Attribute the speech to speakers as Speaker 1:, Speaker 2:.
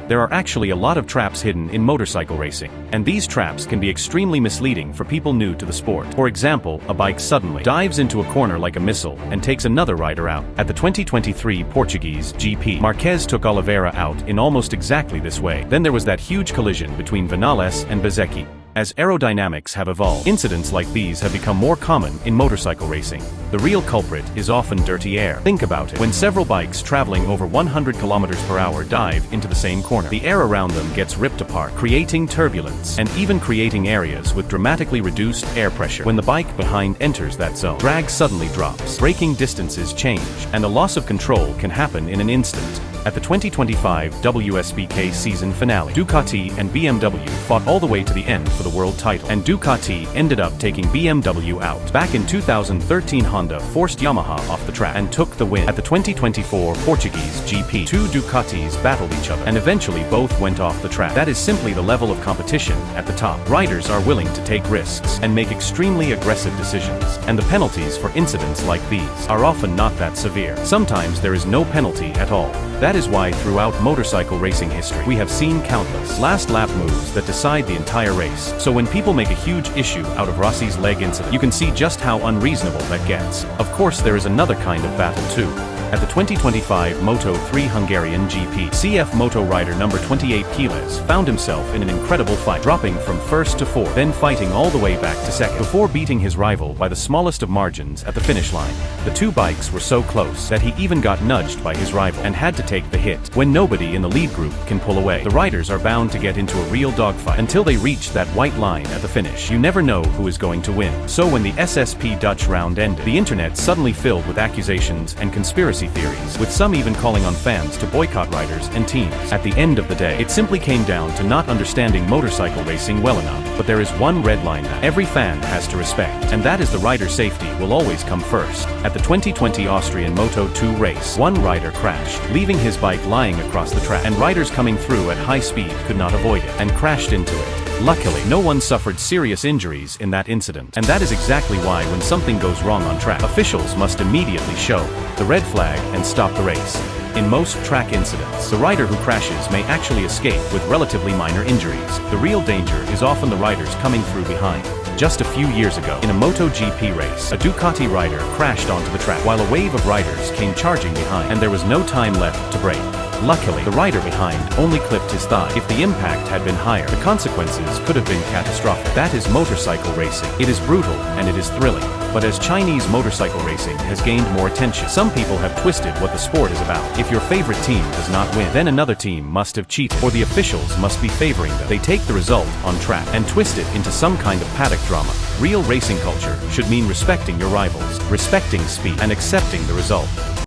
Speaker 1: There are actually a lot of traps hidden in motorcycle racing, and these traps can be extremely misleading for people new to the sport. For example, a bike suddenly dives into a corner like a missile and takes another rider out. At the 2023 Portuguese GP, Marquez took Oliveira out in almost exactly this way. Then there was that huge collision between Vinales and Bezzecchi. As aerodynamics have evolved, incidents like these have become more common in motorcycle racing. The real culprit is often dirty air. Think about it. When several bikes traveling over 100 km/h dive into the same corner, the air around them gets ripped apart, creating turbulence, and even creating areas with dramatically reduced air pressure. When the bike behind enters that zone, drag suddenly drops, braking distances change, and a loss of control can happen in an instant. At the 2025 WSBK season finale, Ducati and BMW fought all the way to the end for the world title, and Ducati ended up taking BMW out. Back in 2013, Honda forced Yamaha off the track and took the win. At the 2024 Portuguese GP, two Ducatis battled each other, and eventually both went off the track. That is simply the level of competition at the top. Riders are willing to take risks and make extremely aggressive decisions, and the penalties for incidents like these are often not that severe. Sometimes there is no penalty at all. That is why throughout motorcycle racing history, we have seen countless last lap moves that decide the entire race. So when people make a huge issue out of Rossi's leg incident, you can see just how unreasonable that gets. Of course, there is another kind of battle too. At the 2025 Moto3 Hungarian GP, CF Moto rider number 28 Piles found himself in an incredible fight, dropping from first to fourth, then fighting all the way back to second, before beating his rival by the smallest of margins at the finish line. The two bikes were so close that he even got nudged by his rival and had to take the hit. When nobody in the lead group can pull away, the riders are bound to get into a real dogfight until they reach that white line at the finish. You never know who is going to win. So when the SSP Dutch round ended, the internet suddenly filled with accusations and conspiracy theories, with some even calling on fans to boycott riders and teams. At the end of the day, it simply came down to not understanding motorcycle racing well enough. But there is one red line that every fan has to respect, and that is the rider safety will always come first. At the 2020 Austrian Moto2 race, one rider crashed, leaving his bike lying across the track, and riders coming through at high speed could not avoid it, and crashed into it. Luckily, no one suffered serious injuries in that incident. And that is exactly why when something goes wrong on track, officials must immediately show the red flag and stop the race. In most track incidents, the rider who crashes may actually escape with relatively minor injuries. The real danger is often the riders coming through behind. Just a few years ago, in a MotoGP race, a Ducati rider crashed onto the track while a wave of riders came charging behind, and there was no time left to brake. Luckily, the rider behind only clipped his thigh. If the impact had been higher, the consequences could have been catastrophic. That is motorcycle racing. It is brutal and it is thrilling. But as Chinese motorcycle racing has gained more attention, some people have twisted what the sport is about. If your favorite team does not win, then another team must have cheated, or the officials must be favoring them. They take the result on track and twist it into some kind of paddock drama. Real racing culture should mean respecting your rivals, respecting speed, and accepting the result.